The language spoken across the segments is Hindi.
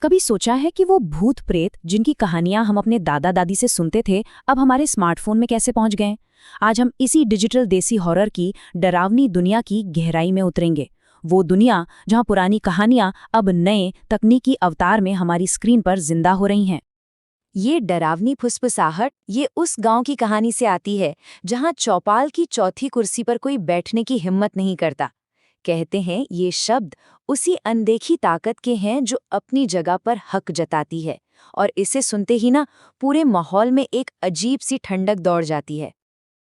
कभी सोचा है कि वो भूत प्रेत जिनकी कहानियां हम अपने दादा दादी से सुनते थे अब हमारे स्मार्टफोन में कैसे पहुंच गए? आज हम इसी डिजिटल देसी हॉरर की डरावनी दुनिया की गहराई में उतरेंगे। वो दुनिया जहां पुरानी कहानियां अब नए तकनीकी अवतार में हमारी स्क्रीन पर जिंदा हो रही हैं। ये डरावनी फुसफुसाहट ये उस गांव की कहानी से आती है जहां चौपाल की चौथी कुर्सी पर कोई बैठने की हिम्मत नहीं करता। कहते हैं ये शब्द उसी अनदेखी ताकत के हैं जो अपनी जगह पर हक जताती है, और इसे सुनते ही ना पूरे माहौल में एक अजीब सी ठंडक दौड़ जाती है।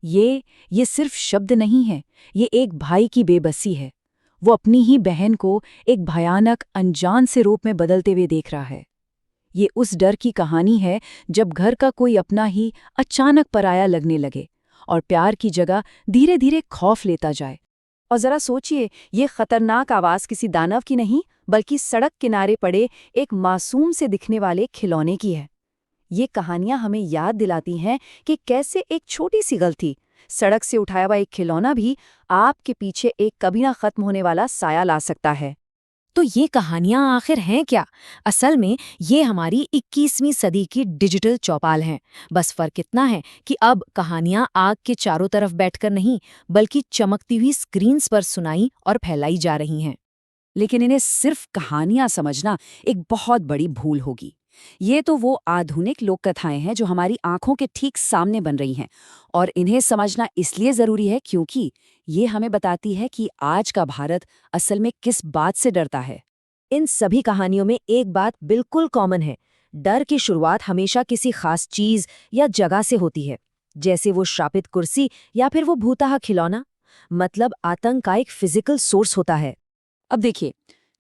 ये सिर्फ शब्द नहीं है, ये एक भाई की बेबसी है। वो अपनी ही बहन को एक भयानक अनजान से रूप में बदलते हुए देख रहा है। ये उस डर की कहानी है जब घर का कोई अपना ही अचानक पराया लगने लगे और प्यार की जगह धीरे धीरे खौफ लेता जाए। और जरा सोचिए, ये खतरनाक आवाज किसी दानव की नहीं बल्कि सड़क किनारे पड़े एक मासूम से दिखने वाले खिलौने की है। ये कहानियां हमें याद दिलाती हैं कि कैसे एक छोटी सी गलती, सड़क से उठाया हुआ एक खिलौना भी आपके पीछे एक कभी ना खत्म होने वाला साया ला सकता है। तो ये कहानियां आखिर हैं क्या? असल में ये हमारी 21वीं सदी की डिजिटल चौपाल हैं। बस फर्क इतना है कि अब कहानियां आग के चारों तरफ बैठकर नहीं बल्कि चमकती हुई स्क्रीन्स पर सुनाई और फैलाई जा रही हैं। लेकिन इन्हें सिर्फ कहानियां समझना एक बहुत बड़ी भूल होगी। ये तो वो आधुनिक लोक कथाएं हैं जो हमारी आंखों के ठीक सामने बन रही हैं, और इन्हें समझना इसलिए जरूरी है क्योंकि ये हमें बताती है कि आज का भारत असल में किस बात से डरता है। इन सभी कहानियों में एक बात बिल्कुल कॉमन है। डर की शुरुआत हमेशा किसी खास चीज या जगह से होती है, जैसे वो श्रापित कुर्सी या फिर वो भूतहा खिलौना। मतलब आतंक का एक फिजिकल सोर्स होता है। अब देखिए,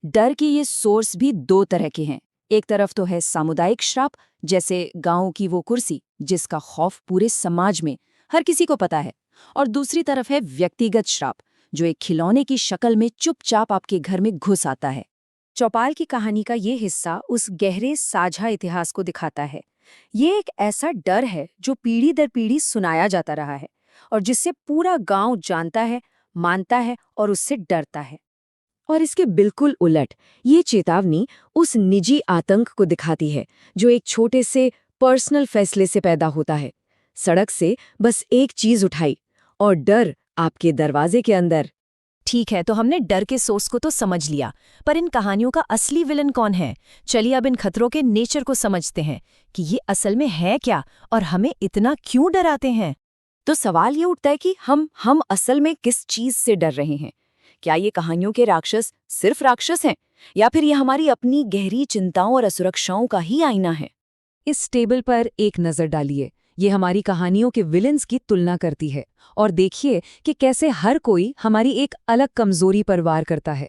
डर के ये सोर्स भी दो तरह के हैं। एक तरफ तो है सामुदायिक श्राप, जैसे गांव की वो कुर्सी जिसका खौफ पूरे समाज में हर किसी को पता है, और दूसरी तरफ है व्यक्तिगत श्राप जो एक खिलौने की शक्ल में चुपचाप आपके घर में घुस आता है। चौपाल की कहानी का ये हिस्सा उस गहरे साझा इतिहास को दिखाता है। ये एक ऐसा डर है जो पीढ़ी दर पीढ़ी सुनाया जाता रहा है और जिससे पूरा गांव जानता है, मानता है और उससे डरता है। और इसके बिल्कुल उलट ये चेतावनी उस निजी आतंक को दिखाती है जो एक छोटे से पर्सनल फैसले से पैदा होता है। सड़क से बस एक चीज उठाई और डर आपके दरवाजे के अंदर। ठीक है, तो हमने डर के सोर्स को तो समझ लिया, पर इन कहानियों का असली विलन कौन है? चलिए अब इन खतरों के नेचर को समझते हैं कि ये असल में है क्या और हमें इतना क्यों डराते हैं। तो सवाल ये उठता है कि हम असल में किस चीज से डर रहे हैं? क्या ये कहानियों के राक्षस सिर्फ राक्षस हैं, या फिर ये हमारी अपनी गहरी चिंताओं और असुरक्षाओं का ही आईना है? इस टेबल पर एक नजर डालिए। ये हमारी कहानियों के विलेंस की तुलना करती है, और देखिए कि कैसे हर कोई हमारी एक अलग कमजोरी पर वार करता है।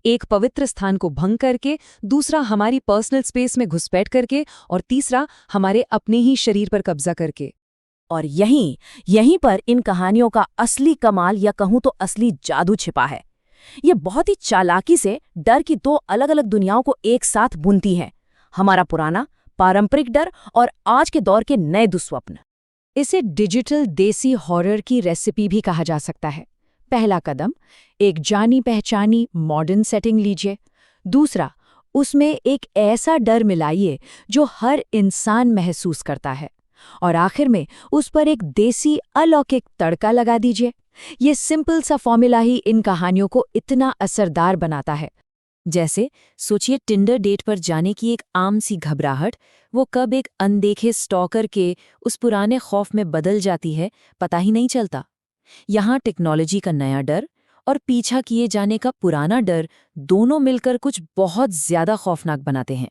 एक पवित्र स्थान को भंग करके, दूसरा हमारी पर्सनल स्पेस में घुसपैठ करके, और तीसरा हमारे अपने ही शरीर पर कब्जा करके। और यहीं पर इन कहानियों का असली कमाल या कहूं तो असली जादू छिपा है। ये बहुत ही चालाकी से डर की दो अलग अलग दुनियाओं को एक साथ बुनती है, हमारा पुराना पारंपरिक डर और आज के दौर के नए दुस्वप्न। इसे डिजिटल देसी हॉरर की रेसिपी भी कहा जा सकता है। पहला कदम, एक जानी पहचानी मॉडर्न सेटिंग लीजिए। दूसरा, उसमें एक ऐसा डर मिलाइए जो हर इंसान महसूस करता है। और आखिर में उस पर एक देसी अलौकिक तड़का लगा दीजिए। ये सिंपल सा फॉर्मूला ही इन कहानियों को इतना असरदार बनाता है। जैसे सोचिए, टिंडर डेट पर जाने की एक आम सी घबराहट, वो कब एक अनदेखे स्टॉकर के उस पुराने खौफ में बदल जाती है, पता ही नहीं चलता। यहाँ टेक्नोलॉजी का नया डर और पीछा किए जाने का पुराना डर दोनों मिलकर कुछ बहुत ज्यादा खौफनाक बनाते हैं।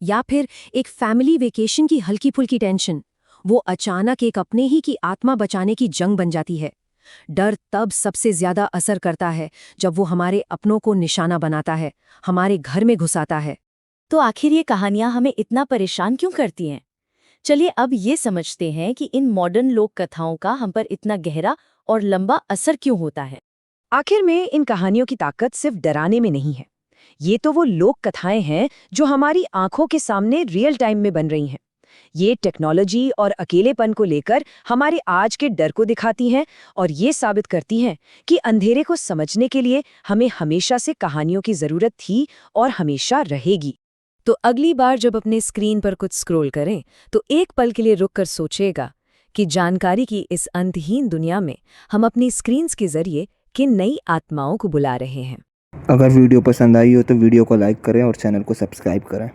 या फिर एक फैमिली वेकेशन की हल्की फुल्की टेंशन, वो अचानक एक अपने ही की आत्मा बचाने की जंग बन जाती है। डर तब सबसे ज्यादा असर करता है जब वो हमारे अपनों को निशाना बनाता है, हमारे घर में घुसाता है। तो आखिर ये कहानियां हमें इतना परेशान क्यों करती हैं? चलिए अब ये समझते हैं कि इन मॉडर्न लोक कथाओं का हम पर इतना गहरा और लंबा असर क्यों होता है। आखिर में इन कहानियों की ताकत सिर्फ डराने में नहीं है। ये तो वो लोक कथाएं हैं जो हमारी आंखों के सामने रियल टाइम में बन रही हैं। ये टेक्नोलॉजी और अकेलेपन को लेकर हमारे आज के डर को दिखाती हैं, और ये साबित करती हैं कि अंधेरे को समझने के लिए हमें हमेशा से कहानियों की जरूरत थी और हमेशा रहेगी। तो अगली बार जब अपने स्क्रीन पर कुछ स्क्रॉल करें तो एक पल के लिए रुककर सोचेगा कि जानकारी की इस अंतहीन दुनिया में हम अपनी स्क्रीन्स के जरिए किन नई आत्माओं को बुला रहे हैं। अगर वीडियो पसंद आई हो तो वीडियो को लाइक करें और चैनल को सब्सक्राइब करें।